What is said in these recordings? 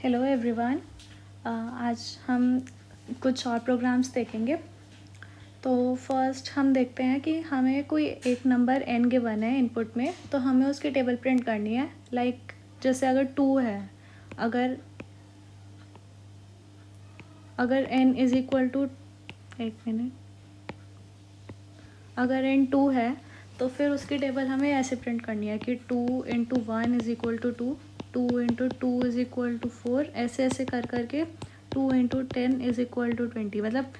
Hello everyone. आज हम कुछ और प्रोग्राम्स देखेंगे। तो फर्स्ट हम देखते हैं कि हमें कोई एक नंबर n गिवन है इनपुट में, तो हमें उसकी टेबल प्रिंट करनी है। जैसे अगर 2 है, अगर n इज़ इक्वल टू, एक मिनट, अगर n 2 है तो फिर उसकी टेबल हमें ऐसे प्रिंट करनी है कि 2 into 1 is equal to 2, 2 into 2 is equal to 4, ऐसे ऐसे कर करके 2 इंटू 10 इज़ इक्वल टू 20, मतलब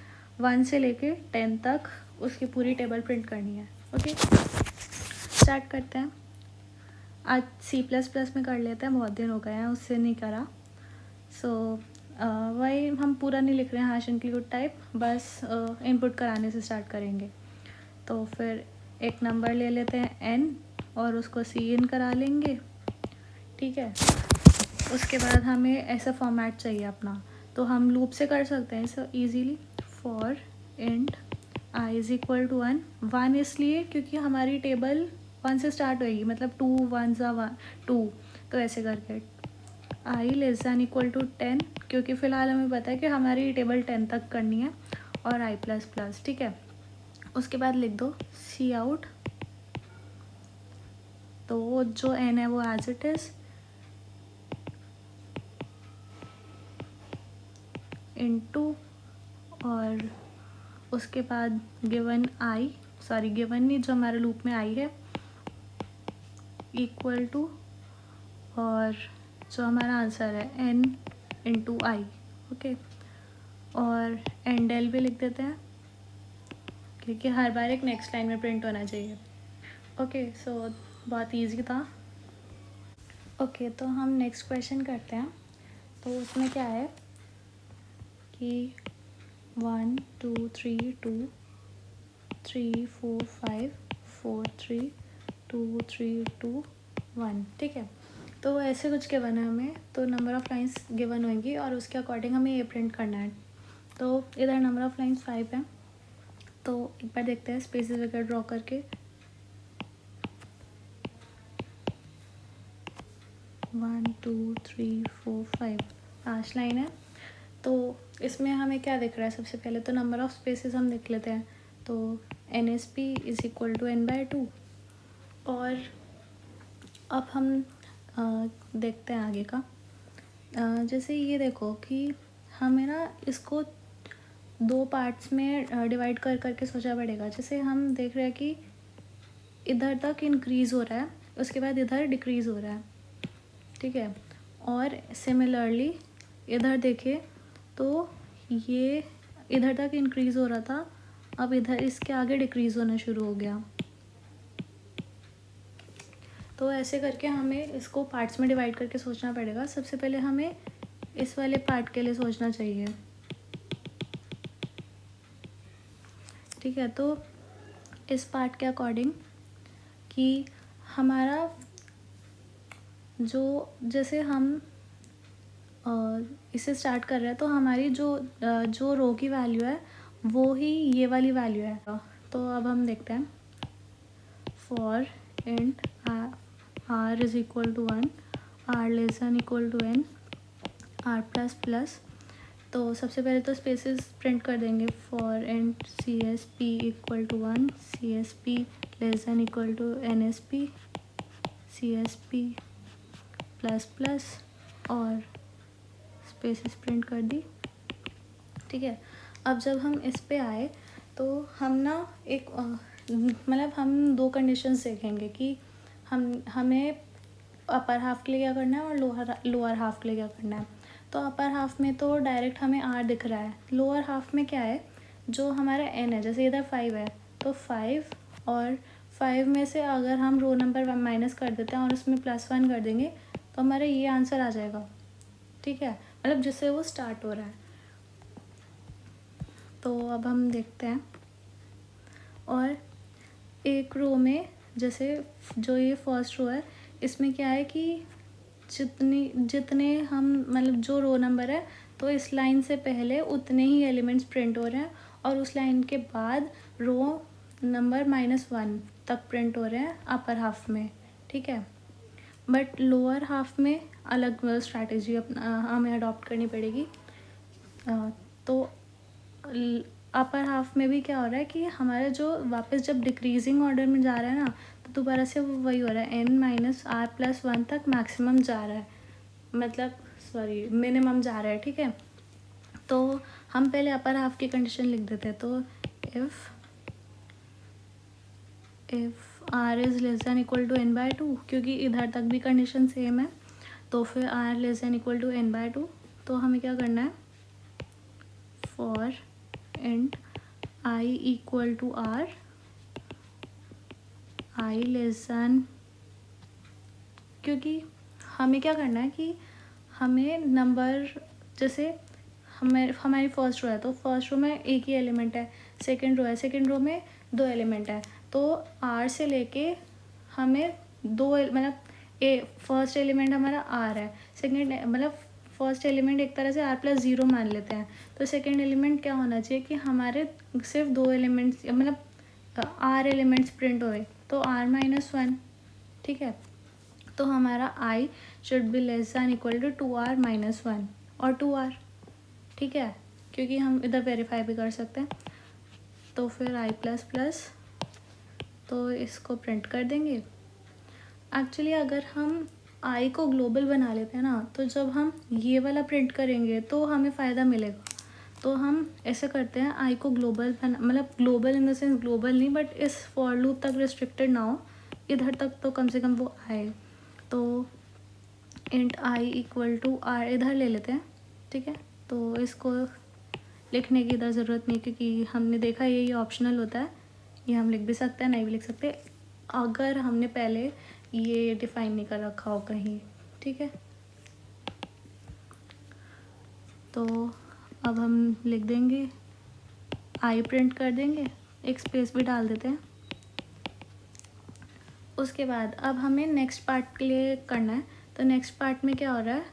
1 से लेके 10 तक उसकी पूरी टेबल प्रिंट करनी है। ओके, स्टार्ट करते हैं। आज C++ में कर लेते हैं, बहुत दिन हो गए हैं उससे नहीं करा। वही हम पूरा नहीं लिख रहे हैं हैश इंक्लूड टाइप, बस इनपुट कराने से स्टार्ट करेंगे। तो फिर एक नंबर ले लेते हैं n और उसको Cin करा लेंगे। ठीक है, उसके बाद हमें ऐसा फॉर्मेट चाहिए अपना, तो हम लूप से कर सकते हैं इसे easily. For int i is equal to 1 इसलिए क्योंकि हमारी टेबल 1 से स्टार्ट होएगी, मतलब 2 1 1 2, तो ऐसे करके i less than equal to 10, क्योंकि फ़िलहाल हमें पता है कि हमारी टेबल 10 तक करनी है, और i प्लस प्लस। ठीक है, उसके बाद लिख दो सी आउट, तो जो n है वो एज इट इज़ इनटू, और उसके बाद गिवन नहीं, जो हमारे लूप में आई है, इक्वल टू, और जो हमारा आंसर है n इंटू आई। ओके, और एंडल भी लिख देते हैं क्योंकि हर बार एक नेक्स्ट लाइन में प्रिंट होना चाहिए। ओके, सो बहुत इजी था। ओके, तो हम नेक्स्ट क्वेश्चन करते हैं। तो उसमें क्या है कि 1 2 3 2 3 4 5 4 3 2 3 2 1। ठीक है, तो ऐसे कुछ गिवन है हमें, तो नंबर ऑफ़ लाइंस गिवन होंगी और उसके अकॉर्डिंग हमें ये प्रिंट करना है। तो इधर नंबर ऑफ़ लाइंस 5 है, तो एक बार देखते हैं स्पेसेस वगैरह ड्रॉ करके। 1 2 3 4 5, 5 लाइन है। तो इसमें हमें क्या दिख रहा है, सबसे पहले तो नंबर ऑफ़ स्पेसेस हम देख लेते हैं। तो NSP is equal to n/2, और अब हम देखते हैं आगे का। जैसे ये देखो कि हमें ना इसको 2 पार्ट्स में डिवाइड कर करके सोचा पड़ेगा। जैसे हम देख रहे हैं कि इधर तक इंक्रीज़ हो रहा है, उसके बाद इधर डिक्रीज़ हो रहा है। ठीक है, और सिमिलरली इधर देखें तो ये इधर तक इंक्रीज़ हो रहा था, अब इधर इसके आगे डिक्रीज़ होना शुरू हो गया। तो ऐसे करके हमें इसको पार्ट्स में डिवाइड करके सोचना पड़ेगा। सबसे पहले हमें इस वाले पार्ट के लिए सोचना चाहिए। ठीक है, तो इस पार्ट के अकॉर्डिंग कि हमारा जैसे हम इसे स्टार्ट कर रहे हैं, तो हमारी जो रो की वैल्यू है वो ही ये वाली वैल्यू है। तो अब हम देखते हैं for int r is equal to 1, r less than equal to n, r plus plus. तो सबसे पहले तो स्पेसेस प्रिंट कर देंगे। For int CSP equal to 1, CSP less than equal to NSP, CSP plus plus, और spaces print कर दी। ठीक है, अब जब हम इस पे आए तो हम ना एक मतलब हम 2 कंडीशंस देखेंगे कि हमें अपर हाफ के लिए क्या करना है और लोअर हाफ के लिए क्या करना है। तो अपर हाफ में तो डायरेक्ट हमें r दिख रहा है। लोअर हाफ में क्या है, जो हमारा n है, जैसे इधर 5 है तो 5, और 5 में से अगर हम रो नंबर माइनस कर देते हैं और उसमें +1 कर देंगे तो हमारा ये आंसर आ जाएगा। ठीक है, मतलब जिससे वो स्टार्ट हो रहा है। तो अब हम देखते हैं, और एक रो में जैसे जो ये फर्स्ट रो है, इसमें क्या है कि जितने हम मतलब जो रो नंबर है, तो इस लाइन से पहले उतने ही एलिमेंट्स प्रिंट हो रहे हैं, और उस लाइन के बाद रो नंबर -1 तक प्रिंट हो रहे हैं अपर हाफ में। ठीक है, बट लोअर हाफ में अलग स्ट्रैटेजी अपना हमें अडॉप्ट करनी पड़ेगी। तो अपर हाफ में भी क्या हो रहा है कि हमारा जो वापस जब डिक्रीजिंग ऑर्डर में जा रहा है ना, तो दोबारा से वही हो रहा है, n-r+1 तक मैक्सिमम जा रहा है, मतलब सॉरी मिनिमम जा रहा है, ठीक है। तो हम पहले अपर हाफ की कंडीशन लिख देते हैं। तो if r is less than equal to n/2, क्योंकि इधर तक भी कंडीशन सेम है, तो फिर r less than equal to n/2, तो हमें क्या करना है, for int i equal to r, i less than, क्योंकि हमें क्या करना है कि हमें नंबर, जैसे हमारी फर्स्ट रो है, तो फर्स्ट रो में एक ही एलिमेंट है, सेकंड रो है, सेकंड रो में 2 एलिमेंट है, तो r से लेके हमें मतलब फर्स्ट एलिमेंट हमारा r है, सेकंड मतलब फर्स्ट एलिमेंट एक तरह से r+0 मान लेते हैं, तो सेकंड एलिमेंट क्या होना चाहिए कि हमारे सिर्फ 2 एलिमेंट्स, मतलब r एलिमेंट्स प्रिंट हुए, तो r-1, ठीक है। तो हमारा i should be less than equal to 2r-1 और 2r, ठीक है, क्योंकि हम इधर वेरीफाई भी कर सकते हैं। तो फिर i++, तो इसको प्रिंट कर देंगे। एक्चुअली अगर हम i को ग्लोबल बना लेते हैं ना, तो जब हम ये वाला प्रिंट करेंगे तो हमें फ़ायदा मिलेगा। तो हम ऐसे करते हैं, i को ग्लोबल मतलब global in the sense global नहीं, बट इस फॉर लूप तक रिस्ट्रिक्टेड ना हो, इधर तक तो कम से कम वो आए। तो int i equal to r इधर ले लेते हैं, ठीक है। तो इसको लिखने की इधर ज़रूरत नहीं, क्योंकि हमने देखा ये ऑप्शनल होता है, ये हम लिख भी सकते हैं, नहीं भी लिख सकते, अगर हमने पहले ये डिफ़ाइन नहीं कर रखा हो कहीं, ठीक है। तो अब हम लिख देंगे, आई प्रिंट कर देंगे, एक स्पेस भी डाल देते हैं। उसके बाद अब हमें नेक्स्ट पार्ट के लिए करना है। तो नेक्स्ट पार्ट में क्या हो रहा है,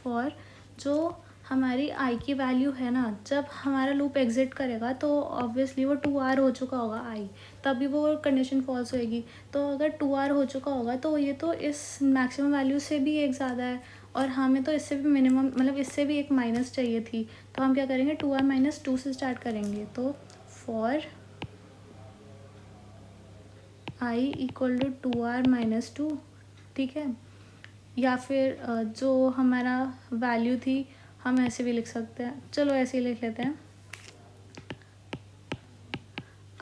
फॉर जो हमारी आई की वैल्यू है ना, जब हमारा लूप एग्जिट करेगा तो ऑब्वियसली वो 2r हो चुका होगा आई, तभी वो कंडीशन फॉल्स होएगी। तो अगर 2r हो चुका होगा तो ये तो इस मैक्सिमम वैल्यू से भी एक ज़्यादा है, और हमें तो इससे भी मिनिमम, मतलब इससे भी एक माइनस चाहिए थी। तो हम क्या करेंगे, 2r-2 से स्टार्ट करेंगे। तो for i equal to 2r-2, ठीक है। या फिर जो हमारा वैल्यू थी हम ऐसे भी लिख सकते हैं, चलो ऐसे ही लिख लेते हैं,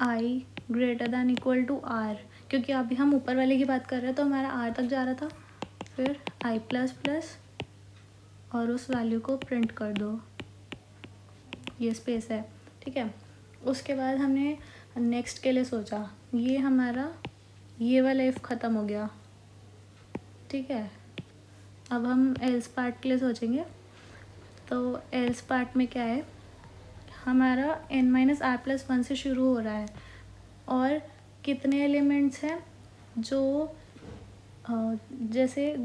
i greater than equal to r, क्योंकि अभी हम ऊपर वाले की बात कर रहे हैं, तो हमारा r तक जा रहा था। फिर i++ और उस वैल्यू को प्रिंट कर दो, ये स्पेस है, ठीक है। उसके बाद हमने नेक्स्ट के लिए सोचा, ये हमारा ये वाला इफ़ ख़त्म हो गया, ठीक है। अब हम एल्स पार्ट के लिए सोचेंगे। तो एल्स पार्ट में क्या है, हमारा n-r+1 से शुरू हो रहा है, और कितने एलिमेंट्स हैं, जो जैसे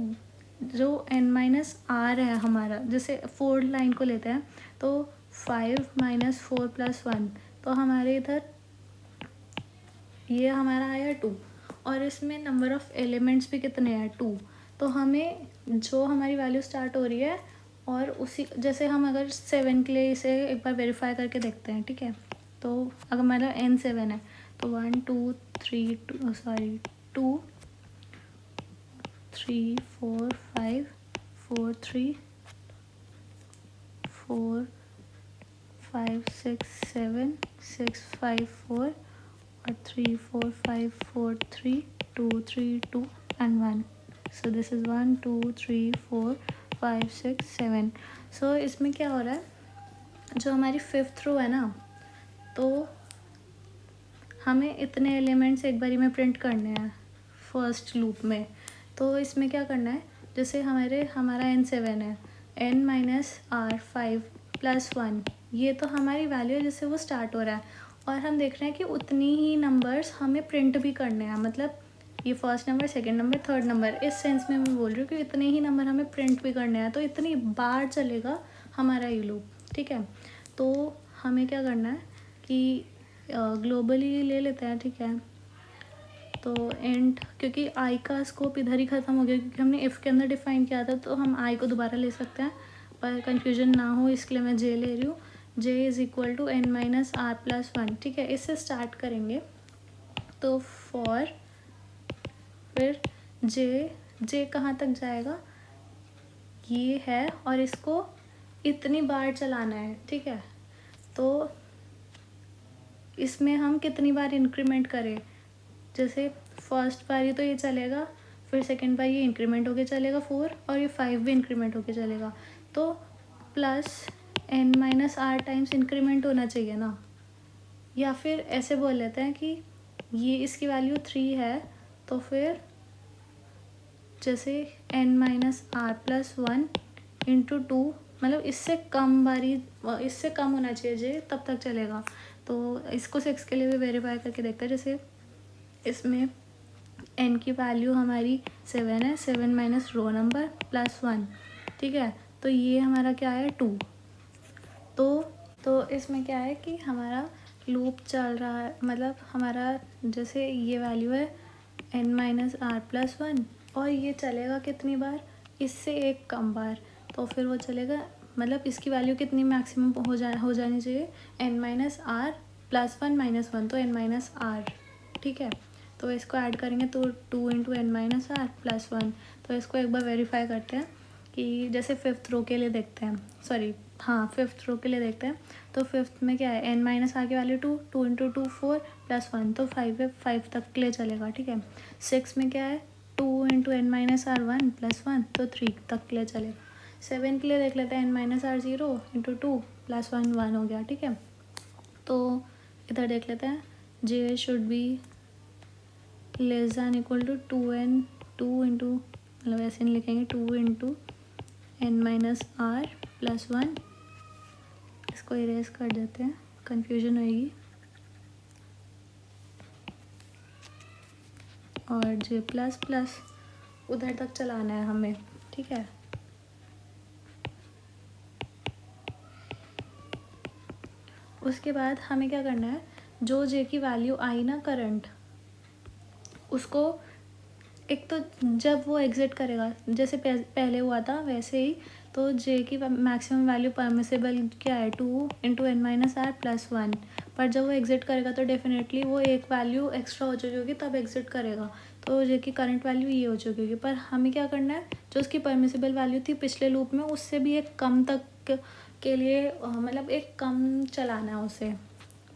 जो n-r है हमारा, जैसे 4 लाइन को लेते हैं, तो 5-4+1, तो हमारे इधर ये हमारा आया 2, और इसमें नंबर ऑफ़ एलिमेंट्स भी कितने हैं, 2। तो हमें जो हमारी वैल्यू स्टार्ट हो रही है, और उसी जैसे हम अगर 7 के लिए इसे एक बार वेरीफाई करके देखते हैं, ठीक है। तो अगर हमारा n7 है, तो 1 2 3 2 3 4 5 4 3 4 5 6 7 6 5 4 और 3 4 5 4 3 2 3 2 and 1. So this is 1 2 3 4 5 6 7. So इसमें क्या हो रहा है, जो हमारी 5th रो है ना, तो हमें इतने एलिमेंट्स एक बारी में प्रिंट करने हैं फर्स्ट लूप में। तो इसमें क्या करना है, जैसे हमारा n7 है, n-r5+1, ये तो हमारी वैल्यू है जिससे वो स्टार्ट हो रहा है, और हम देख रहे हैं कि उतनी ही नंबर्स हमें प्रिंट भी करने हैं, मतलब ये first number, second number, third number, इस सेंस में मैं बोल रही हूँ कि इतने ही नंबर हमें प्रिंट भी करने हैं, तो इतनी बार चलेगा हमारा ये लूप, ठीक है। तो हमें क्या करना है कि ग्लोबली ले लेते हैं, ठीक है। तो इंट, क्योंकि आई का स्कोप इधर ही ख़त्म हो गया क्योंकि हमने इफ़ के अंदर डिफाइन किया था, तो हम आई को दोबारा ले सकते हैं, पर कन्फ्यूजन ना हो इसके लिए मैं जे ले रही हूँ। J is equal to n minus are plus one. ठीक है, इससे स्टार्ट करेंगे। तो फॉर फिर जे कहाँ तक जाएगा, ये है, और इसको इतनी बार चलाना है। ठीक है, तो इसमें हम कितनी बार इंक्रीमेंट करें, जैसे फर्स्ट बार ही तो ये चलेगा, फिर सेकंड बार ये इंक्रीमेंट होके चलेगा 4, और ये 5 भी इंक्रीमेंट होके चलेगा, तो plus n minus R times increment होना चाहिए ना। या फिर ऐसे बोल लेते हैं कि ये इसकी वैल्यू 3 है, तो फिर जैसे n minus are plus one into two, मतलब इससे कम बारी, इससे कम होना चाहिए जे, तब तक चलेगा। तो इसको 6 के लिए भी वेरीफाई करके देखते हैं। जैसे इसमें n की वैल्यू हमारी 7 है, 7 माइनस रो नंबर प्लस 1। ठीक है, तो ये हमारा क्या है 2। तो इसमें क्या है कि हमारा लूप चल रहा है, मतलब हमारा जैसे ये वैल्यू है n minus are plus one, और ये चलेगा कितनी बार, इससे एक कम बार, तो फिर वो चलेगा, मतलब इसकी वैल्यू कितनी मैक्सिमम हो जानी चाहिए, n minus are plus one minus one, तो n माइनस आर। ठीक है, तो इसको ऐड करेंगे तो 2 into N minus are plus one. तो इसको एक बार वेरीफाई करते हैं कि जैसे फिफ्थ रो के लिए देखते हैं, सॉरी हाँ फिफ्थ रो के लिए देखते हैं। तो फिफ्थ में क्या है, एन माइनस आर की value 2, 2 into two 4 plus one, तो 5 है, 5 तक के लिए चलेगा। ठीक है, 6 में क्या है, 2 into N minus R 1 plus one, तो 3 तक के लिए चलेगा। 7 के लिए देख लेते हैं, N minus R 0 into two plus one, 1 हो गया। ठीक है, तो इधर देख लेते हैं, j should be less than equal to 2n, 2 into, मतलब ऐसे नहीं लिखेंगे, 2 into N minus are plus one. इसको इरेज कर देते हैं, कन्फ्यूजन होएगी। और जे प्लस प्लस उधर तक चलाना है हमें। ठीक है, उसके बाद हमें क्या करना है, जो जे की वैल्यू आई ना करंट, उसको एक तो जब वो एग्जिट करेगा, जैसे पहले हुआ था वैसे ही, तो जे की मैक्सिमम वैल्यू परमिसेबल क्या है, 2 into N minus are plus one. पर जब वो एग्जिट करेगा तो डेफिनेटली वो एक वैल्यू एक्स्ट्रा हो चुकी होगी, तब एग्जिट करेगा, तो जे की करंट वैल्यू ये हो चुकी होगी। पर हमें क्या करना है, जो उसकी परमिसेबल वैल्यू थी पिछले लूप में, उससे भी एक कम तक के लिए, मतलब एक कम चलाना है उसे,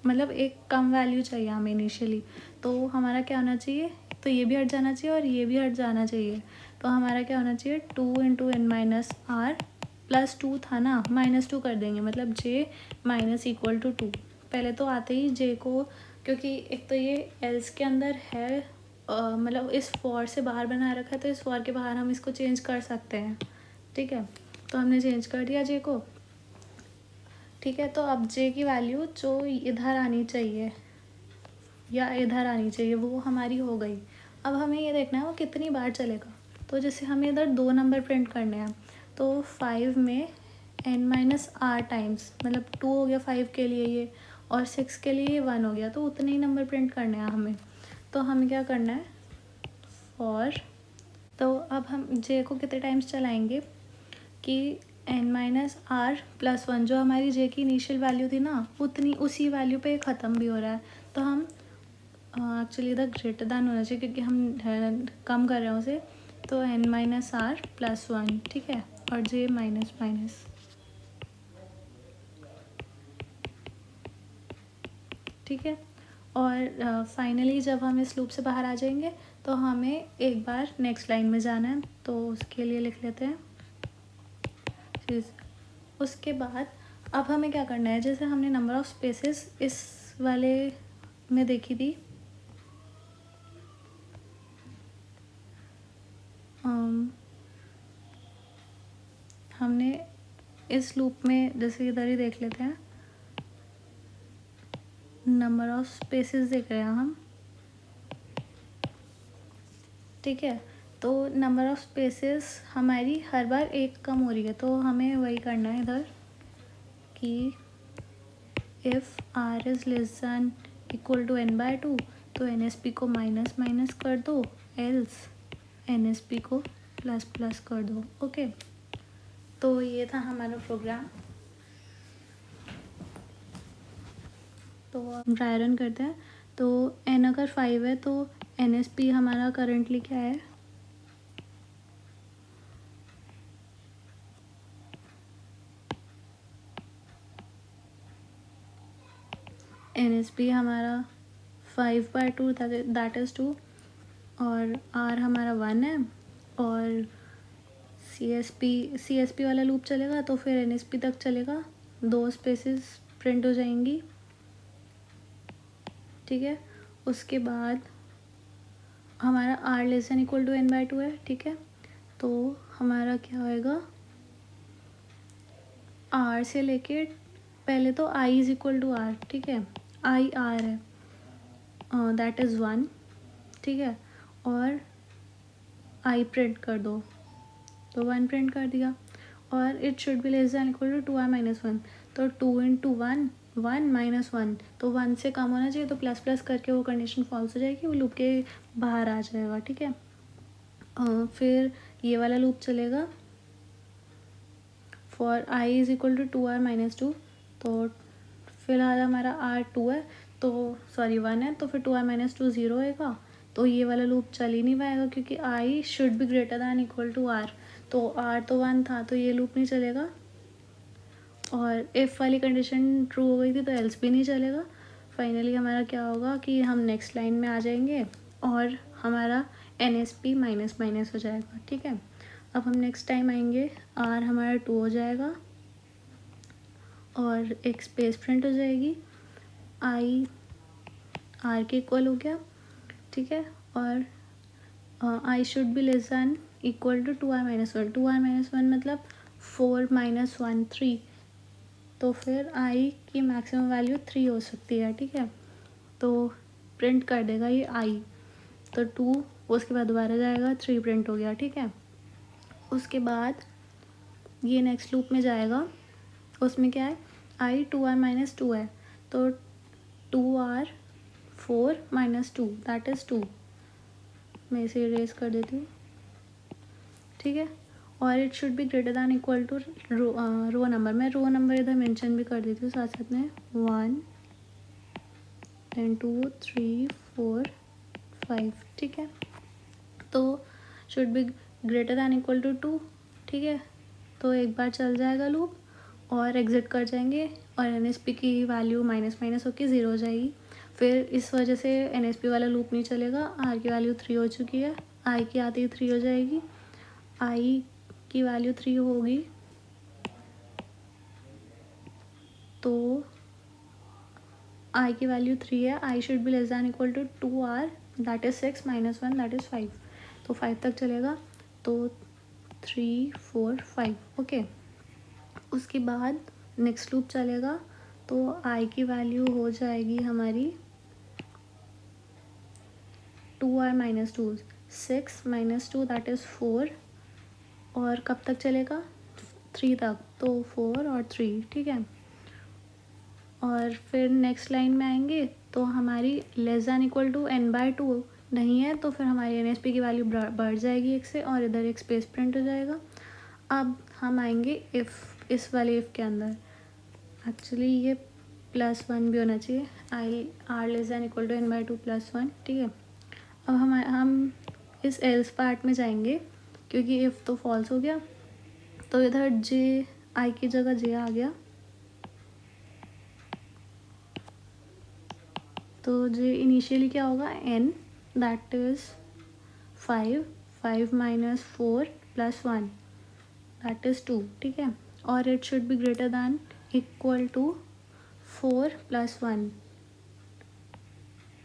मतलब एक कम वैल्यू चाहिए हमें इनिशियली। तो हमारा क्या होना चाहिए, तो ये भी हट जाना चाहिए और ये भी हट जाना चाहिए। तो हमारा क्या होना चाहिए, 2 into N minus are plus 2 था ना, -2 कर देंगे, मतलब जे माइनस इक्वल टू 2। पहले तो आते ही जे को, क्योंकि एक तो ये एल्स के अंदर है, मतलब इस फॉर से बाहर बना रखा है, तो इस फॉर के बाहर हम इसको चेंज कर सकते हैं। ठीक है, तो हमने चेंज कर दिया जे को। ठीक है, तो अब जे की वैल्यू जो इधर आनी चाहिए या इधर आनी चाहिए, वो हमारी हो गई। अब हमें ये देखना है वो कितनी बार चलेगा। तो जैसे हमें इधर 2 नंबर प्रिंट करने हैं, तो 5 में n माइनस आर टाइम्स, मतलब 2 हो गया 5 के लिए ये, और 6 के लिए ये 1 हो गया, तो उतने ही नंबर प्रिंट करने हैं हमें। तो हमें क्या करना है, फॉर, तो अब हम जे को कितने टाइम्स चलाएंगे कि n minus are plus one, जो हमारी जे की इनिशियल वैल्यू थी ना, उतनी उसी वैल्यू पे ख़त्म भी हो रहा है। तो हम एक्चुअली इधर ग्रेटर दैन होना चाहिए क्योंकि हम कम कर रहे हैं उसे, तो n minus are plus one. ठीक है, और जे माइनस माइनस। ठीक है, और फाइनली जब हम इस लूप से बाहर आ जाएंगे, तो हमें एक बार नेक्स्ट लाइन में जाना है, तो उसके लिए लिख लेते हैं। उसके बाद अब हमें क्या करना है, जैसे हमने नंबर ऑफ स्पेसेस इस वाले में देखी थी, हमने इस लूप में जैसे इधर ही देख लेते हैं, नंबर ऑफ स्पेसेस देख रहे हैं हम। ठीक है, तो नंबर ऑफ स्पेसेस हमारी हर बार एक कम हो रही है, तो हमें वही करना है इधर कि if R is less than equal to n by 2, तो एन एस पी को माइनस माइनस कर दो, एल्स एन एस पी को प्लस प्लस कर दो। ओके, तो ये था हमारा प्रोग्राम। तो ड्राई रन करते हैं। तो एन अगर 5 है तो एन एस पी हमारा करंटली क्या है, एन एस पी हमारा 5/2 दैट इज़ 2, और आर हमारा 1 है, और सी एस पी वाला लूप चलेगा तो फिर एन एस पी तक चलेगा, 2 स्पेसेस प्रिंट हो जाएंगी। ठीक है, उसके बाद हमारा R less than equal to n/2 है। ठीक है, तो हमारा क्या होएगा, आर से लेके पहले तो आई इज इक्वल टू आर। ठीक है, आई आर है, दैट इज़ 1। ठीक है, और आई प्रिंट कर दो, तो 1 प्रिंट कर दिया, और it should be less than equal to 2r-1, तो 2 इंटू 1 1 माइनस 1, तो 1 से कम होना चाहिए, तो प्लस प्लस करके वो कंडीशन फॉल्स हो जाएगी, वो लूप के बाहर आ जाएगा। ठीक है, फिर ये वाला लूप चलेगा for I is equal to 2r-2, तो फिलहाल हमारा r 2 है, तो सॉरी 1 है, तो फिर 2r-2 0 होएगा, तो ये वाला लूप चल ही नहीं पाएगा क्योंकि I should be greater than equal to R, तो r तो 1 था, तो ये लूप नहीं चलेगा, और इफ़ वाली कंडीशन ट्रू हो गई थी तो एल्स भी नहीं चलेगा। फाइनली हमारा क्या होगा कि हम नेक्स्ट लाइन में आ जाएंगे और हमारा N S P minus minus हो जाएगा। ठीक है, अब हम नेक्स्ट टाइम आएंगे, आर हमारा 2 हो जाएगा और एक स्पेस प्रिंट हो जाएगी, आई आर के इक्वल हो गया। ठीक है, और I should be less than equal to 2r-1, 2r-1 मतलब 4 - 1 3, तो फिर आई की मैक्सिमम वैल्यू 3 हो सकती है। ठीक है, तो प्रिंट कर देगा ये आई, तो 2 उसके बाद दोबारा जाएगा, 3 प्रिंट हो गया। ठीक है, उसके बाद ये नेक्स्ट लूप में जाएगा, उसमें क्या है, आई 2r-2 है, तो 2r 4 - 2 दैट इज़ 2, मैं इसे इरेज कर देती हूँ। ठीक है, और it should be greater than equal to row number, मैं रो नंबर इधर मेंशन भी कर देती हूँ साथ साथ में, 1 then 2 3 4 5। ठीक है, तो should be greater than equal to 2। ठीक है, तो एक बार चल जाएगा लूप और एग्जिट कर जाएंगे, और एन एस पी की वैल्यू माइनस माइनस होकर 0 हो जाएगी। फिर इस वजह से एन एस पी वाला लूप नहीं चलेगा, आर की वैल्यू 3 हो चुकी है, आई की आती ही 3 हो जाएगी, आई की वैल्यू 3 होगी, तो आई की वैल्यू 3 है, I should be less than equal to 2r that is 6 - 1 that is 5, तो 5 तक चलेगा, तो 3 4 5। ओके, उसके बाद नेक्स्ट लूप चलेगा, तो आई की वैल्यू हो जाएगी हमारी 2r-2, 6 - 2 दैट इज़ 4, और कब तक चलेगा, 3 तक, तो 4 और 3। ठीक है, और फिर नेक्स्ट लाइन में आएंगे तो हमारी less than equal to n/2 नहीं है, तो फिर हमारी एन एस पी की वैल्यू बढ़ जाएगी एक से, और इधर एक स्पेस प्रिंट हो जाएगा। अब हम आएंगे इफ़, इस वाले इफ़ के अंदर एक्चुअली ये +1 भी होना चाहिए, I R less than equal to n/2 +1। ठीक है, अब हम इस एल्स पार्ट में जाएंगे क्योंकि इफ़ तो फॉल्स हो गया, तो इधर जे आई की जगह जे आ गया, तो जे इनिशियली क्या होगा, n that is 5 5 - 4 +1 that is 2। ठीक है, और it should be greater than equal to 4 + 1,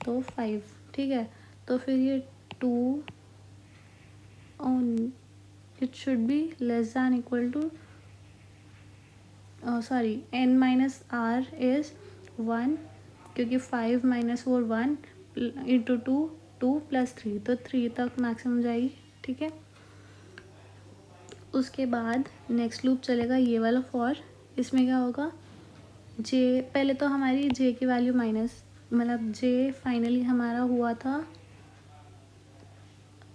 तो 5। ठीक है, तो फिर ये 2 it should be less than equal to sorry n - r is 1, क्योंकि 5 - 4 1 इंटू 2 2 + 3, तो 3 तक मैक्सिमम जाएगी। ठीक है, उसके बाद नेक्स्ट लूप चलेगा ये वाला फॉर, इसमें क्या होगा, जे पहले तो हमारी जे की वैल्यू माइनस मतलब जे फाइनली हमारा हुआ था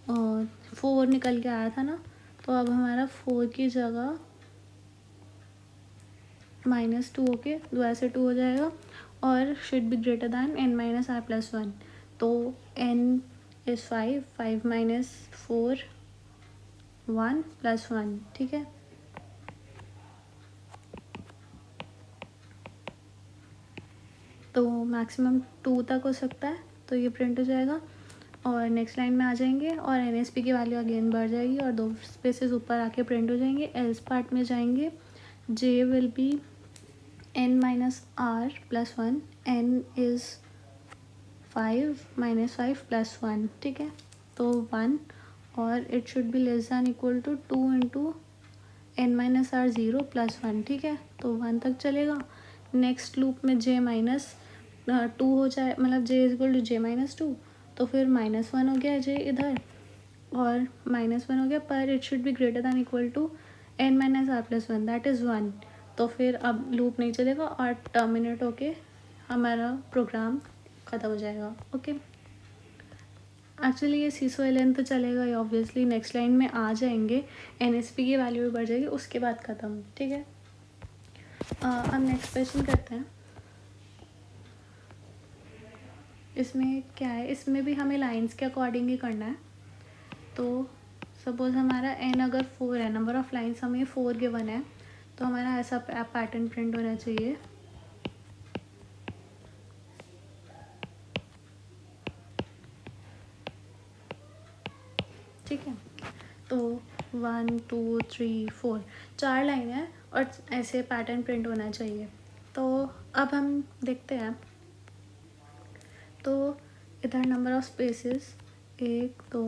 4 निकल के आया था ना, तो अब हमारा 4 की जगह -2 होके दोबारा से 2 हो जाएगा और should be greater than n minus are plus 1। तो n इज़ 5, 5 माइनस 4 1 प्लस 1, ठीक है। तो मैक्सिमम 2 तक हो सकता है, तो ये प्रिंट हो जाएगा और नेक्स्ट लाइन में आ जाएंगे और NSP की वैल्यू अगेन बढ़ जाएगी और 2 स्पेसेस ऊपर आके प्रिंट हो जाएंगे। एल्स पार्ट में जाएंगे, j will be n minus are plus 1, n is 5 minus 5 plus 1, ठीक है। तो 1 और it should be less than equal to 2 into n minus R 0 plus 1, ठीक है। तो 1 तक चलेगा। नेक्स्ट लूप में j माइनस 2 हो जाए, मतलब j is equal to j minus 2, तो फिर -1 हो गया j इधर और -1 हो गया, पर it should be greater than equal to n minus are plus 1, that is 1। तो फिर अब लूप नहीं चलेगा और टर्मिनेट होके हमारा प्रोग्राम ख़त्म हो जाएगा। ओके, एक्चुअली ये सीसो एलन तो चलेगा ही ऑब्वियसली, नेक्स्ट लाइन में आ जाएंगे, NSP की वैल्यू भी बढ़ जाएगी, उसके बाद ख़त्म, ठीक है। अब नेक्स्ट क्वेश्चन करते हैं। इसमें क्या है, इसमें भी हमें लाइंस के अकॉर्डिंग ही करना है। तो सपोज़ हमारा n अगर 4 है, नंबर ऑफ़ लाइंस हमें 4 गिवन है, तो हमारा ऐसा पैटर्न प्रिंट होना चाहिए। ठीक है, तो 1 2 3 4 4 लाइन है और ऐसे पैटर्न प्रिंट होना चाहिए। तो अब हम देखते हैं। तो इधर नंबर ऑफ स्पेसेस 1 2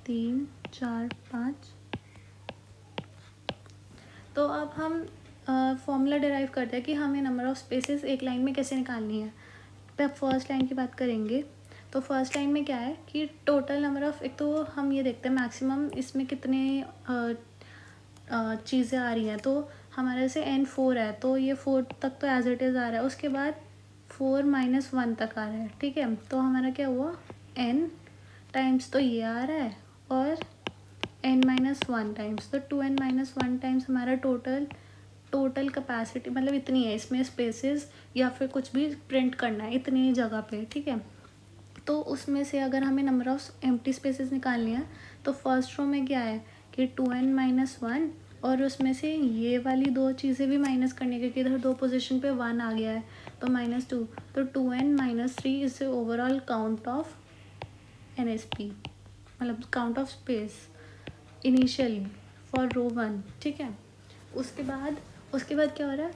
3 4 5। तो अब हम फॉर्मूला डिराइव करते हैं कि हमें नंबर ऑफ स्पेसेस एक लाइन में कैसे निकालनी है। तो अब फर्स्ट लाइन की बात करेंगे। तो फर्स्ट लाइन में क्या है कि टोटल नंबर ऑफ़, एक तो हम ये देखते हैं मैक्सिमम इसमें कितने चीज़ें आ रही हैं। तो हमारे से n 4 है, तो ये 4 तक तो एज इट इज़ आ रहा है, उसके बाद 4 माइनस 1 तक आ रहा है, ठीक है। तो हमारा क्या हुआ, n टाइम्स तो ये आ रहा है और n माइनस 1 टाइम्स, तो 2n माइनस 1 टाइम्स हमारा टोटल कैपेसिटी, मतलब इतनी है इसमें स्पेसेस या फिर कुछ भी प्रिंट करना है इतनी जगह पे, ठीक है। तो उसमें से अगर हमें नंबर ऑफ एम्प्टी स्पेसेस निकालनी है, तो फर्स्ट रो में क्या है कि 2n माइनस 1 और उसमें से ये वाली 2 चीज़ें भी माइनस करनी है क्योंकि इधर 2 पोजीशन पे 1 आ गया है, तो -2, तो 2n minus 3 is the overall count of NSP, मतलब count of space initially for row 1, ठीक है। उसके बाद क्या हो रहा है,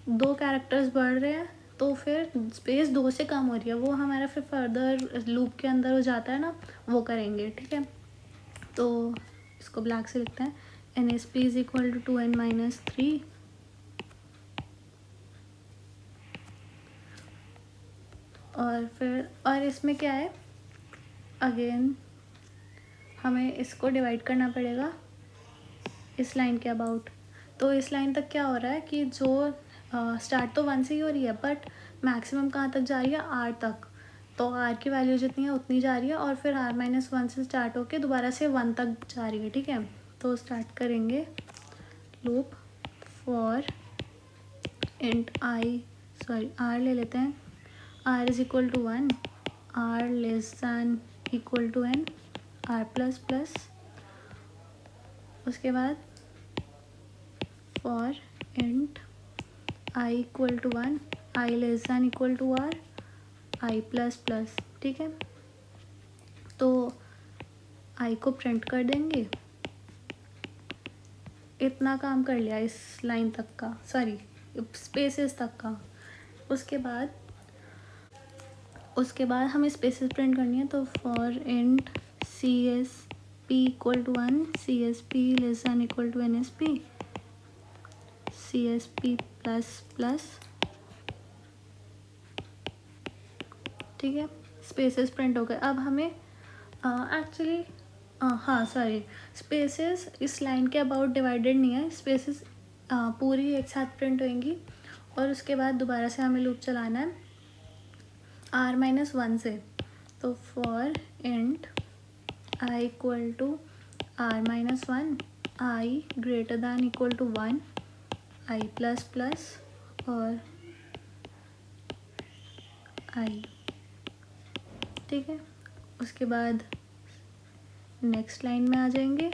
2 कैरेक्टर्स बढ़ रहे हैं, तो फिर स्पेस 2 से कम हो रही है, वो हमारा फिर फर्दर लूप के अंदर हो जाता है ना, वो करेंगे, ठीक है। तो इसको ब्लैक से लिखते हैं, NSP is equal to 2n minus 3 और इसमें क्या है, अगेन हमें इसको डिवाइड करना पड़ेगा इस लाइन के अबाउट। तो इस लाइन तक क्या हो रहा है कि जो स्टार्ट तो 1 से ही हो रही है, बट मैक्सिमम कहाँ तक जा रही है, r तक। तो r की वैल्यू जितनी है उतनी जा रही है और फिर r माइनस 1 से स्टार्ट होके दोबारा से 1 तक जा रही है, ठीक है। तो स्टार्ट करेंगे लूप फॉर इंट r ले लेते हैं, r is equal to 1, r less than equal to n, r plus plus, उसके बाद for int i equal to 1, i less than equal to r, i plus plus, ठीक है। तो i को print कर देंगे, इतना काम कर लिया इस लाइन तक का, सॉरी स्पेसेस तक का। उसके बाद हमें स्पेसेस प्रिंट करनी है, तो for int CSP equal to 1, CSP less than equal to NSP, CSP plus plus, ठीक है। स्पेसेस प्रिंट हो गए। अब हमें एक्चुअली हाँ सॉरी, स्पेसेस इस लाइन के अबाउट डिवाइडेड नहीं है, स्पेसेस पूरी एक साथ प्रिंट होंगी और उसके बाद दोबारा से हमें लूप चलाना है r-1 से। तो for int i equal to r-1, i greater than equal to 1, i plus plus और i, ठीक है। उसके बाद नेक्स्ट लाइन में आ जाएंगे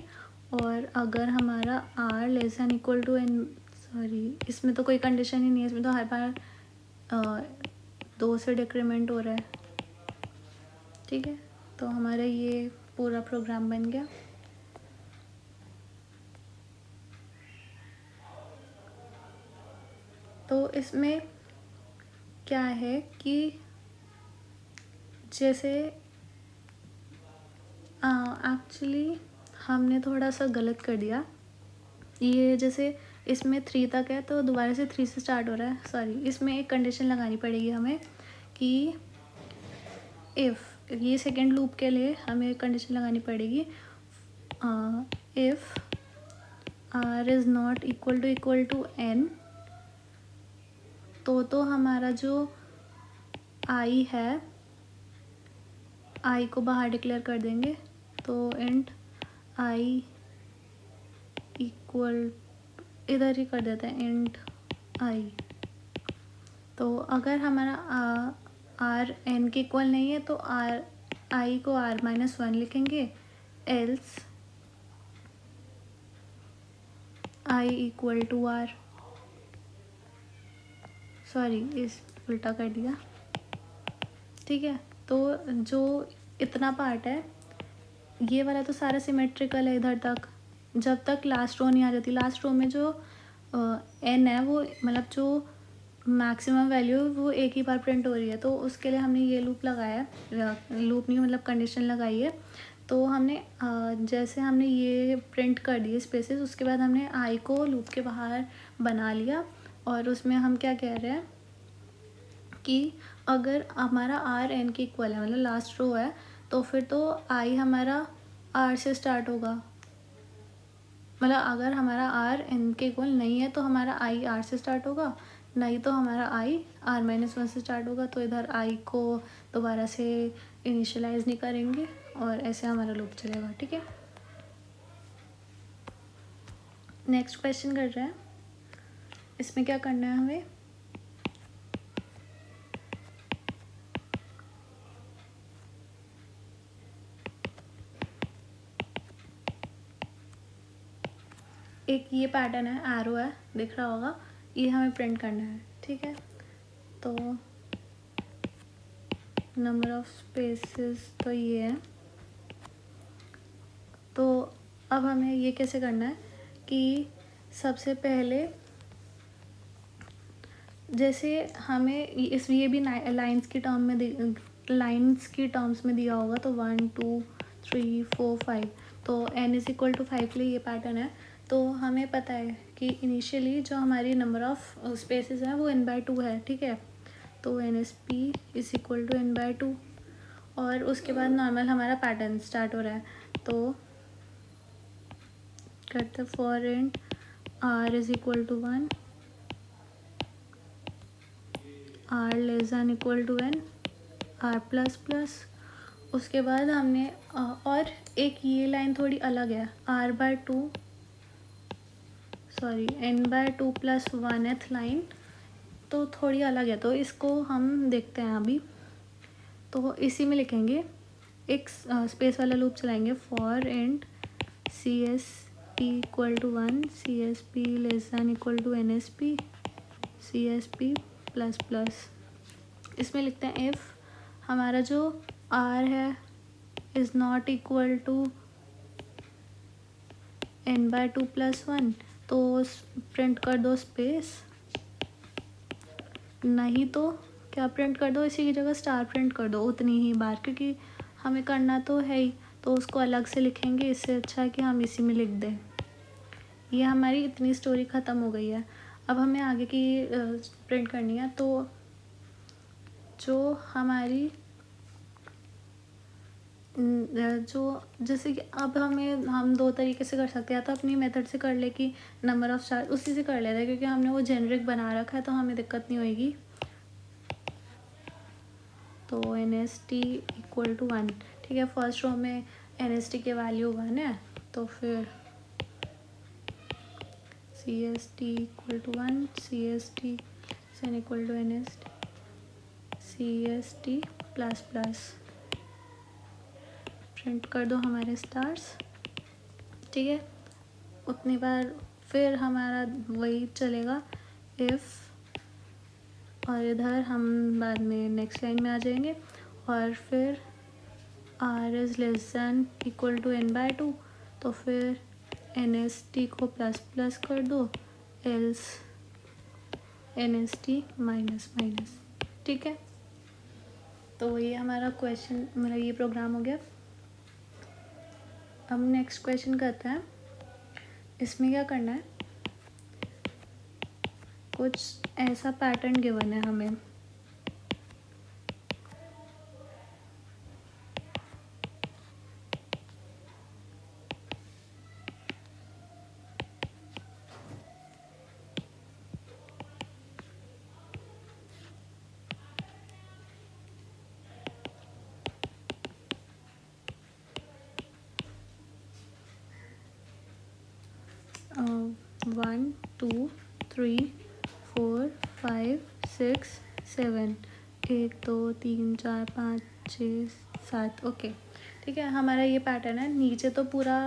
और अगर हमारा r less than equal to n, sorry इसमें तो कोई कंडीशन ही नहीं है, इसमें तो हर बार 2 से डिक्रीमेंट हो रहा है, ठीक है। तो हमारा ये पूरा प्रोग्राम बन गया। तो इसमें क्या है कि जैसे एक्चुअली हमने थोड़ा सा गलत कर दिया। ये जैसे इसमें 3 तक है तो दोबारा से 3 से स्टार्ट हो रहा है, सॉरी इसमें एक कंडीशन लगानी पड़ेगी हमें कि इफ़, ये सेकेंड लूप के लिए हमें एक कंडीशन लगानी पड़ेगी if r is not equal to n, तो हमारा जो i है, i को बाहर डिक्लेयर कर देंगे। तो इंट i इक्वल, इधर ही कर देते हैं इंट i। तो अगर हमारा r n के इक्वल नहीं है तो i को r-1 लिखेंगे, else i equal to r, sorry इस उल्टा कर दिया, ठीक है। तो जो इतना पार्ट है ये वाला तो सारा सिमेट्रिकल है इधर तक, जब तक लास्ट रो नहीं आ जाती। लास्ट रो में जो n है वो मतलब जो मैक्सिमम वैल्यू वो एक ही बार प्रिंट हो रही है, तो उसके लिए हमने ये लूप लगाया है, लूप नहीं मतलब कंडीशन लगाई है। तो हमने जैसे हमने ये प्रिंट कर दिए स्पेसेस, उसके बाद हमने i को लूप के बाहर बना लिया और उसमें हम क्या कह रहे हैं कि अगर हमारा r n के इक्वल है, मतलब लास्ट रो है, तो फिर तो i हमारा r से स्टार्ट होगा। मतलब अगर हमारा r n के इक्वल नहीं है तो हमारा i r से स्टार्ट होगा, नहीं तो हमारा i r-1 से स्टार्ट होगा। तो इधर i को दोबारा से इनिशियलाइज नहीं करेंगे और ऐसे हमारा लूप चलेगा, ठीक है। नेक्स्ट क्वेश्चन कर रहे हैं, इसमें क्या करना है हमें, एक ये पैटर्न है, एरो है, दिख रहा होगा, ये हमें प्रिंट करना है, ठीक है। तो नंबर ऑफ स्पेसेस तो ये है। तो अब हमें ये कैसे करना है कि सबसे पहले जैसे हमें ये भी लाइंस की टर्म में लाइंस की टर्म्स में दिया होगा, तो 1 2 3 4 5, तो n इज़ इक्वल टू 5 के लिए ये पैटर्न है। तो हमें पता है कि इनिशियली जो हमारी नंबर ऑफ स्पेसेस हैं वो n/2 है, ठीक है। तो NSP is equal to n/2 और उसके बाद नॉर्मल हमारा पैटर्न स्टार्ट हो रहा है। तो करते for int r is equal to 1, r less than equal to n, r plus plus. उसके बाद हमने और एक ये लाइन थोड़ी अलग है, r/2 sorry n/2 plus 1th line, तो थोड़ी अलग है, तो इसको हम देखते हैं अभी। तो इसी में लिखेंगे, एक स्पेस वाला लूप चलाएंगे, for int CSP equal to 1, CSP less than equal to NSP, CSP plus plus. इसमें लिखते हैं इफ़ हमारा जो r है is not equal to n/2 plus 1, तो प्रिंट कर दो स्पेस, नहीं तो क्या प्रिंट कर दो, इसी की जगह स्टार प्रिंट कर दो उतनी ही बार, क्योंकि हमें करना तो है ही, तो उसको अलग से लिखेंगे, इससे अच्छा है कि हम इसी में लिख दें। ये हमारी इतनी स्टोरी ख़त्म हो गई है। अब हमें आगे की प्रिंट करनी है। तो जो हमारी जो जैसे कि अब हम दो तरीके से कर सकते हैं, या तो अपनी मेथड से कर ले कि नंबर ऑफ स्टार उसी से कर लेते हैं, क्योंकि हमने वो जेनरिक बना रखा है तो हमें दिक्कत नहीं होएगी। तो NST इक्वल टू 1, ठीक है। फर्स्ट रो में NST के वैल्यू 1 है, तो फिर CST equal to 1, CST than equal to NST, CST plus plus print कर दो हमारे स्टार्स, ठीक है। उतनी बार फिर हमारा वही चलेगा इफ़, और इधर हम बाद में नेक्स्ट लाइन में आ जाएंगे। और फिर R is less than equal to n/2, तो फिर NST को प्लस प्लस कर दो, एल्स NST माइनस माइनस, ठीक है। तो ये हमारा क्वेश्चन, मतलब ये प्रोग्राम हो गया। अब नेक्स्ट क्वेश्चन करते हैं। इसमें क्या करना है, कुछ ऐसा पैटर्न गिवन है हमें, वन 2 3 4 5 6 7, 1 2 3 4 5 6 7, ओके, ठीक है। हमारा ये पैटर्न है, नीचे तो पूरा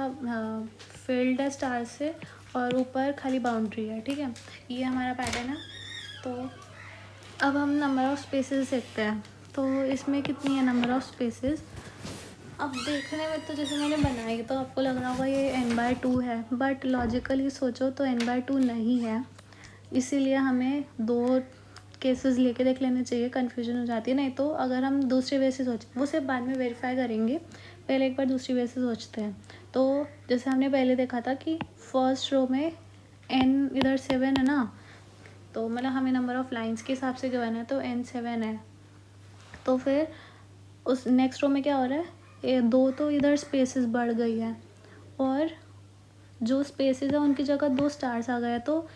फील्ड है स्टार से और ऊपर खाली बाउंड्री है, ठीक है। ये हमारा पैटर्न है। तो अब हम नंबर ऑफ़ स्पेसेस देखते हैं। तो इसमें कितनी है नंबर ऑफ़ स्पेसेस, अब देखने में तो जैसे मैंने बनाई तो आपको लग रहा होगा ये n/2 है, बट लॉजिकली सोचो तो n/2 नहीं है। इसीलिए हमें दो केसेस लेके देख लेने चाहिए, कन्फ्यूजन हो जाती है। नहीं तो अगर हम दूसरे वे से सोचें, वो सिर्फ बाद में वेरीफाई करेंगे, पहले एक बार दूसरी वे से सोचते हैं। तो जैसे हमने पहले देखा था कि फर्स्ट रो में n इधर 7 है ना, तो मतलब हमें नंबर ऑफ़ लाइंस के हिसाब से गिवन है, तो n 7 है। तो फिर उस नेक्स्ट रो में क्या हो रहा है, ये दो तो इधर स्पेसेस बढ़ गई है, और जो स्पेसेस है उनकी जगह दो स्टार्स आ गए। तो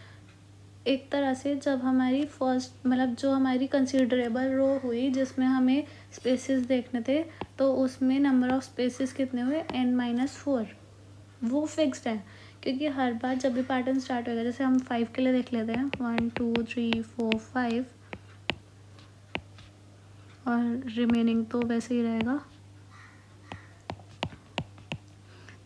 एक तरह से जब हमारी फर्स्ट, मतलब जो हमारी कंसिडरेबल रो हुई जिसमें हमें स्पेसेस देखने थे, तो उसमें नंबर ऑफ़ स्पेसेस कितने हुए, n-4। वो फिक्स्ड है, क्योंकि हर बार जब भी पैटर्न स्टार्ट होगा, जैसे हम 5 के लिए देख लेते हैं, 1 2 3 4 5, और रिमेनिंग तो वैसे ही रहेगा।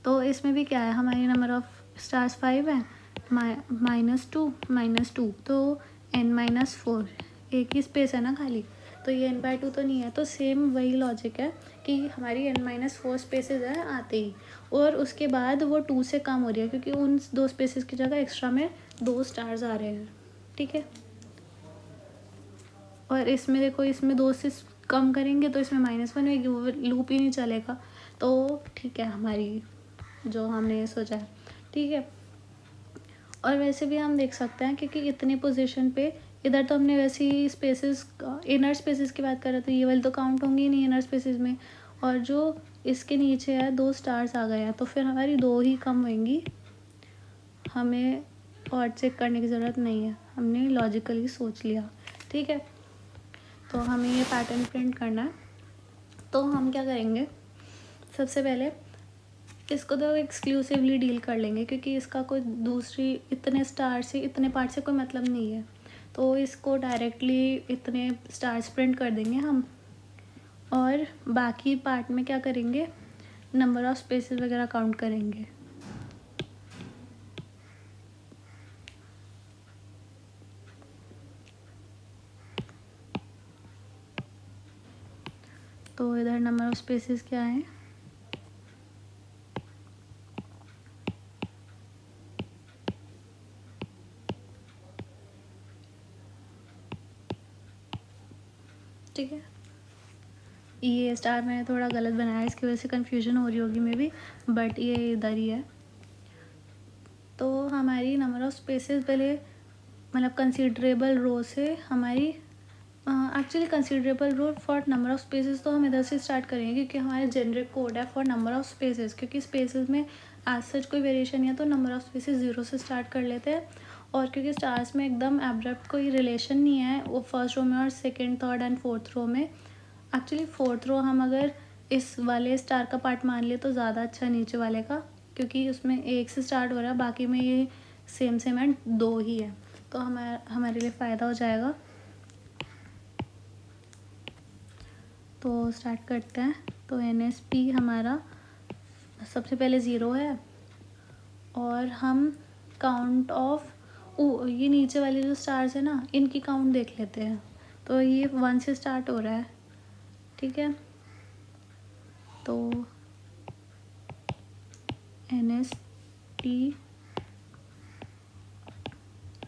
तो इसमें भी क्या है, हमारी नंबर ऑफ़ स्टार्स 5 है, -2 तो n-4, एक ही स्पेस है ना खाली, तो ये n/2 तो नहीं है। तो सेम वही लॉजिक है कि हमारी n-4 स्पेसेस है आते ही, और उसके बाद वो 2 से कम हो रही है, क्योंकि उन दो स्पेसेस की जगह एक्स्ट्रा में दो स्टार्स आ रहे हैं, ठीक है। और इसमें देखो, इसमें 2 से कम करेंगे तो इसमें -1 होगी, वो लूप ही नहीं चलेगा। तो ठीक है, हमारी जो हमने ये सोचा है, ठीक है। और वैसे भी हम देख सकते हैं, क्योंकि इतनी पोजीशन पे इधर तो हमने वैसे ही स्पेसेस, इनर स्पेसेस की बात कर रहे थे, ये वाली तो काउंट होंगी ही नहीं इनर स्पेसेस में। और जो इसके नीचे है दो स्टार्स आ गए हैं, तो फिर हमारी दो ही कम होंगी, हमें और चेक करने की ज़रूरत नहीं है, हमने लॉजिकली सोच लिया, ठीक है। तो हमें ये पैटर्न प्रिंट करना है। तो हम क्या करेंगे, सबसे पहले इसको तो एक्सक्लूसिवली डील कर लेंगे, क्योंकि इसका कोई दूसरी इतने स्टार से, इतने पार्ट से कोई मतलब नहीं है। तो इसको डायरेक्टली इतने स्टार्स प्रिंट कर देंगे हम, और बाकी पार्ट में क्या करेंगे, नंबर ऑफ़ स्पेसेस वगैरह काउंट करेंगे। तो इधर नंबर ऑफ़ स्पेसेस क्या है, ठीक है। ये स्टार मैंने थोड़ा गलत बनाया, इसकी वजह से कन्फ्यूजन हो रही होगी मे बी, बट ये इधर ही है। तो हमारी नंबर ऑफ़ स्पेसेस पहले, मतलब कंसिडरेबल रो से हमारी actually considerable rule for number of spaces तो हम इधर से स्टार्ट करेंगे क्योंकि हमारे जेनरिक कोड है फॉर नंबर ऑफ़ स्पेसेस, क्योंकि स्पेसेस में एज सच कोई वेरिएशन नहीं है तो नंबर ऑफ़ स्पेसेस 0 से स्टार्ट कर लेते हैं। और क्योंकि स्टार्स में एकदम एब्रप्ट कोई रिलेशन नहीं है वो फर्स्ट रो में और second, third and fourth row में। एक्चुअली फोर्थ रो हम अगर इस वाले स्टार का पार्ट मान लिए तो ज़्यादा अच्छा नीचे वाले का, क्योंकि उसमें एक से स्टार्ट हो रहा है, बाकी में ये सेम सेम एंड 2 ही है, तो हमारे लिए फ़ायदा हो जाएगा। तो स्टार्ट करते हैं। तो NSP हमारा सबसे पहले 0 है और हम काउंट ऑफ ये नीचे वाले जो स्टार्स है ना इनकी काउंट देख लेते हैं। तो ये 1 से स्टार्ट हो रहा है, ठीक है। तो NST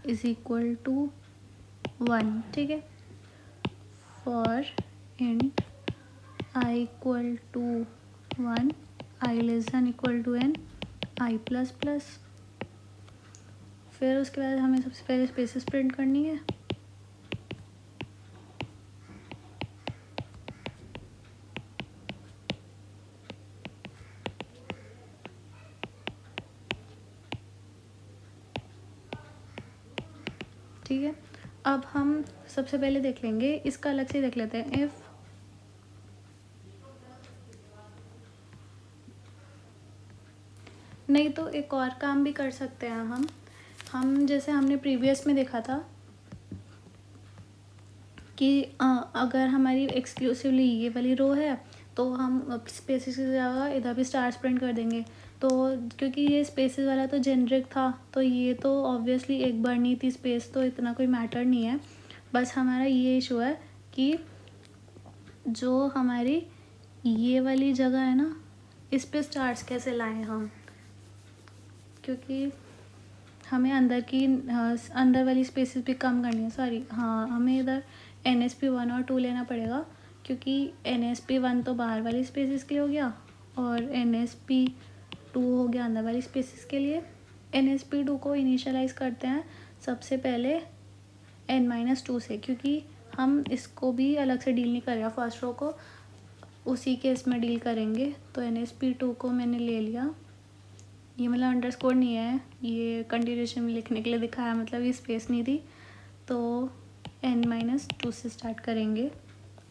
इज इक्वल टू 1, ठीक है। For int I equal to 1, I less than equal to n, I plus plus. फिर उसके बाद हमें सबसे पहले स्पेसेस प्रिंट करनी है। ठीक है, अब हम सबसे पहले देख लेंगे, इसका अलग से देख लेते हैं। इफ़ नहीं तो एक और काम भी कर सकते हैं हम जैसे हमने प्रीवियस में देखा था कि अगर हमारी एक्सक्लूसिवली ये वाली रो है तो हम स्पेसेस की जगह इधर भी स्टार्स प्रिंट कर देंगे। तो क्योंकि ये स्पेसेस वाला तो जेनरिक था तो ये तो ऑब्वियसली एक बार नहीं थी स्पेस, तो इतना कोई मैटर नहीं है। बस हमारा ये इशू है कि जो हमारी ये वाली जगह है ना इस पे स्टार्स कैसे लाएं हम, क्योंकि हमें अंदर वाली स्पेसेस भी कम करनी है। सॉरी, हाँ, हमें इधर NSP 1 और 2 लेना पड़ेगा, क्योंकि NSP 1 तो बाहर वाली स्पेसेस के लिए हो गया और NSP 2 हो गया अंदर वाली स्पेसेस के लिए। NSP 2 को इनिशियलाइज करते हैं सबसे पहले n-2 से, क्योंकि हम इसको भी अलग से डील नहीं कर रहे, फर्स्ट रो को उसी केस में डील करेंगे। तो NSP 2 को मैंने ले लिया, ये मतलब अंडरस्कोर नहीं है, ये कंटिन्यूएशन में लिखने के लिए दिखाया, मतलब ये स्पेस नहीं थी। तो n-2 से स्टार्ट करेंगे।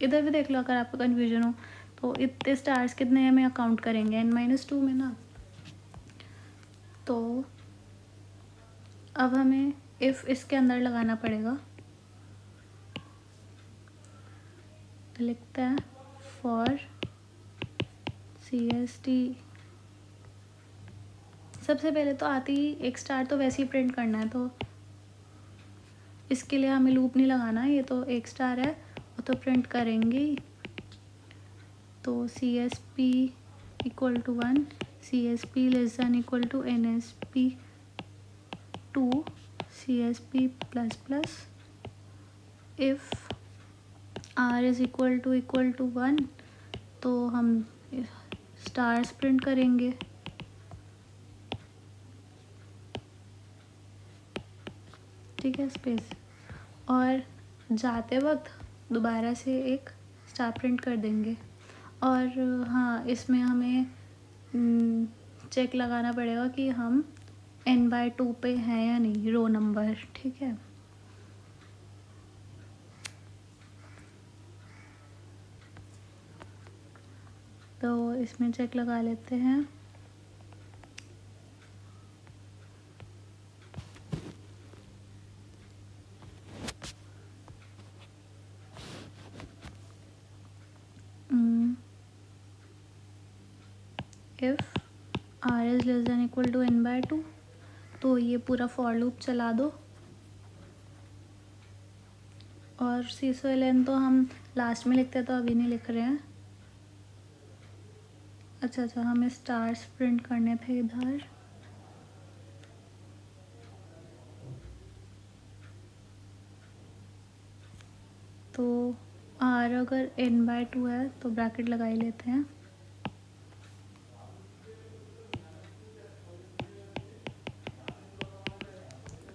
इधर भी देख लो अगर आपको कन्फ्यूजन हो तो इतने स्टार्स कितने हमें काउंट करेंगे n-2 में ना। तो अब हमें इफ़ इसके अंदर लगाना पड़ेगा, तो लिखते हैं फॉर CST। सबसे पहले तो आती ही एक स्टार तो वैसे ही प्रिंट करना है, तो इसके लिए हमें लूप नहीं लगाना, ये तो एक स्टार है वो तो प्रिंट करेंगे ही। तो CSP equal to 1, CSP less than equal to NSP 2, CSP plus plus. If R is equal to 1 तो हम स्टार्स प्रिंट करेंगे। ठीक है, स्पेस, और जाते वक्त दोबारा से एक स्टार प्रिंट कर देंगे। और हाँ, इसमें हमें चेक लगाना पड़ेगा कि हम n/2 पे हैं या नहीं, रो नंबर, ठीक है। तो इसमें चेक लगा लेते हैं। If R is less than equal to n/2 तो ये पूरा फॉर लूप चला दो। और C/Ln तो हम लास्ट में लिखते हैं तो अभी नहीं लिख रहे हैं। अच्छा, हमें स्टार्स प्रिंट करने थे इधर। तो R अगर n/2 है तो ब्रैकेट लगा ही लेते हैं।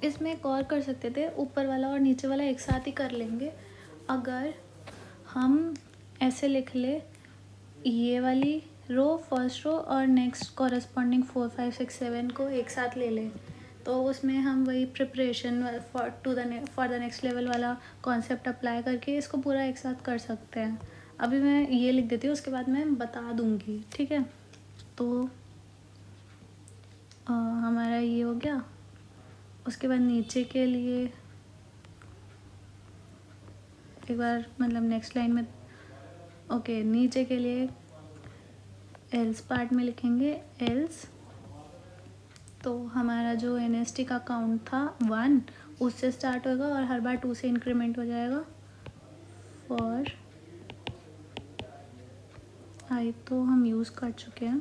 इसमें एक और कर सकते थे, ऊपर वाला और नीचे वाला एक साथ ही कर लेंगे अगर हम ऐसे लिख ले, ये वाली रो फर्स्ट रो और नेक्स्ट कॉरस्पॉन्डिंग 4 5 6 7 को एक साथ ले लें, तो उसमें हम वही preparation for the next level वाला कॉन्सेप्ट अप्लाई करके इसको पूरा एक साथ कर सकते हैं। अभी मैं ये लिख देती हूँ, उसके बाद मैं बता दूँगी, ठीक है। तो हमारा ये हो गया। उसके बाद नीचे के लिए एक बार मतलब नेक्स्ट लाइन में, ओके, नीचे के लिए एल्स पार्ट में लिखेंगे एल्स। तो हमारा जो NST का काउंट था 1 उससे स्टार्ट होगा और हर बार 2 से इंक्रीमेंट हो जाएगा। फॉर आई तो हम यूज़ कर चुके हैं,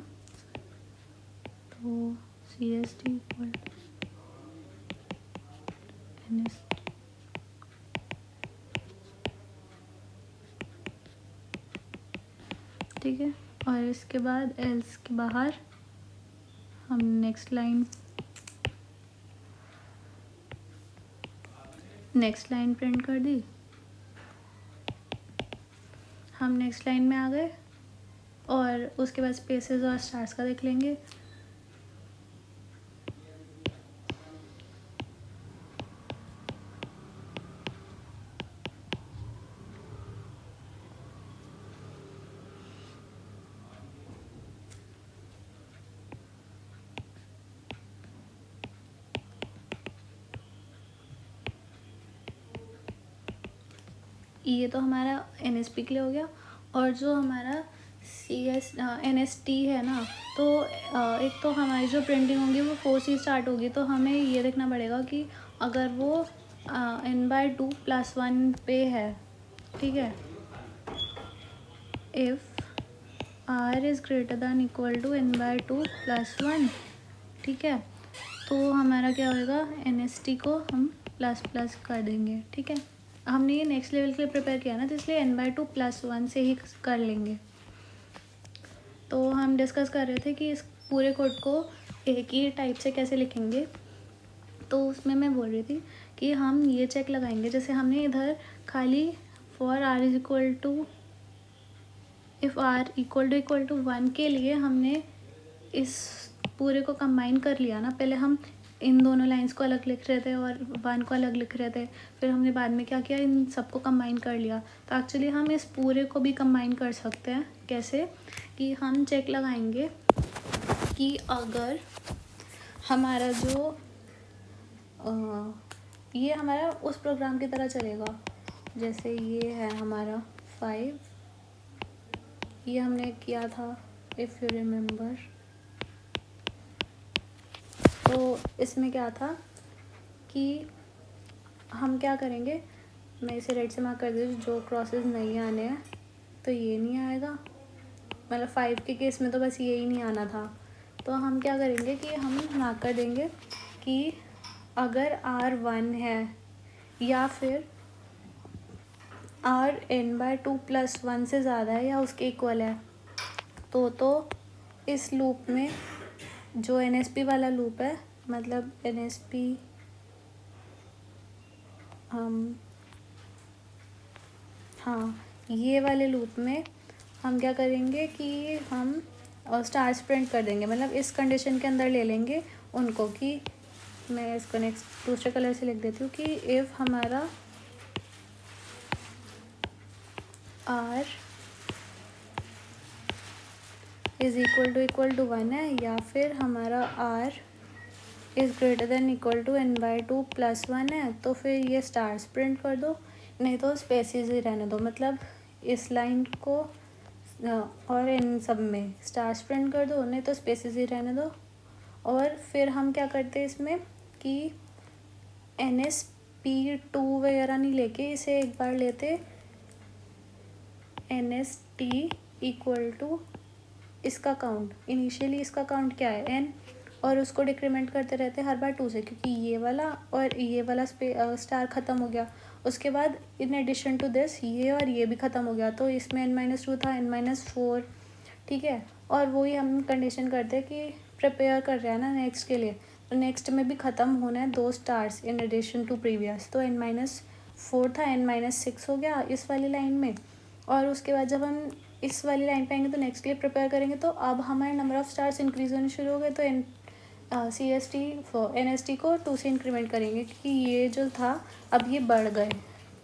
तो CST इक्वल NST, ठीक है। और इसके बाद एल्स के बाहर हम नेक्स्ट लाइन प्रिंट कर दी। हम नेक्स्ट लाइन में आ गए और उसके बाद स्पेसेस और स्टार्स का देख लेंगे। ये तो हमारा NSP के लिए हो गया। और जो हमारा NST है ना, तो एक तो हमारी जो प्रिंटिंग होगी वो 4 से स्टार्ट होगी, तो हमें ये देखना पड़ेगा कि अगर वो n/2 + 1 पे है, ठीक है। If R is greater than equal to n/2 + 1, ठीक है। तो हमारा क्या होएगा, NST को हम प्लस कर देंगे, ठीक है। हमने ये नेक्स्ट लेवल के लिए प्रिपेयर किया ना, तो इसलिए n/2 + 1 से ही कर लेंगे। तो हम डिस्कस कर रहे थे कि इस पूरे कोड को एक ही टाइप से कैसे लिखेंगे। तो उसमें मैं बोल रही थी कि हम ये चेक लगाएंगे, जैसे हमने इधर खाली for R is equal to, if R equal to 1 के लिए हमने इस पूरे को कंबाइन कर लिया ना। पहले हम इन दोनों लाइंस को अलग लिख रहे थे और 1 को अलग लिख रहे थे, फिर हमने बाद में क्या किया, इन सबको कंबाइन कर लिया। तो एक्चुअली हम इस पूरे को भी कंबाइन कर सकते हैं। कैसे कि हम चेक लगाएंगे कि अगर हमारा जो ये हमारा उस प्रोग्राम की तरह चलेगा, जैसे ये है हमारा 5, ये हमने किया था इफ़ यू रिमेंबर। तो इसमें क्या था कि हम क्या करेंगे, मैं इसे रेड से मार्क कर दूँ, जो क्रॉसेस नहीं आने हैं तो ये नहीं आएगा, मतलब 5 के केस में तो बस ये ही नहीं आना था। तो हम क्या करेंगे कि हम मार्क कर देंगे कि अगर R 1 है या फिर R n/2 + 1 से ज़्यादा है या उसके इक्वल है, तो इस लूप में जो NSP वाला लूप है, मतलब NSP हाँ, ये वाले लूप में हम क्या करेंगे कि हम स्टार्स प्रिंट कर देंगे, मतलब इस कंडीशन के अंदर ले लेंगे उनको। कि मैं इसको नेक्स्ट दूसरे कलर से लिख देती हूँ कि इफ़ हमारा R इज़ इक्वल टू 1 है या फिर हमारा R is greater than equal to n/2 + 1 है, तो फिर ये स्टार्स प्रिंट कर दो, नहीं तो स्पेसेस ही रहने दो। मतलब इस लाइन को और इन सब में स्टार्स प्रिंट कर दो, नहीं तो स्पेसेस ही रहने दो। और फिर हम क्या करते हैं इसमें कि NSP2 वगैरह नहीं लेके इसे एक बार लेते NST इक्वल टू इसका काउंट, इनिशियली इसका काउंट क्या है n, और उसको डिक्रीमेंट करते रहते हैं हर बार 2 से, क्योंकि ये वाला और ये वाला स्टार ख़त्म हो गया। उसके बाद इन एडिशन टू दिस ये और ये भी ख़त्म हो गया, तो इसमें n-2 था, n-4, ठीक है। और वही हम कंडीशन करते हैं कि प्रिपेयर कर रहे हैं ना नेक्स्ट के लिए, तो नेक्स्ट में भी ख़त्म होना है 2 stars in addition to previous, तो 4 था, n-6 हो गया इस वाली लाइन में। और उसके बाद जब हम इस वाली लाइन पे आएंगे तो नेक्स्ट के लिए प्रिपेयर करेंगे, तो अब हमारे नंबर ऑफ़ स्टार्स इंक्रीज होने शुरू हो गए। तो NST को 2 से इंक्रीमेंट करेंगे, क्योंकि ये जो था अब ये बढ़ गए।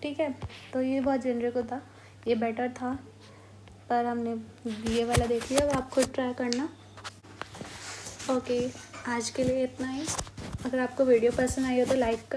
ठीक है, तो ये बहुत जेनरिक होता, ये बेटर था, पर हमने ये वाला देख लिया। अब आप खुद ट्राई करना। ओके, आज के लिए इतना ही। अगर आपको वीडियो पसंद आई हो तो लाइक कर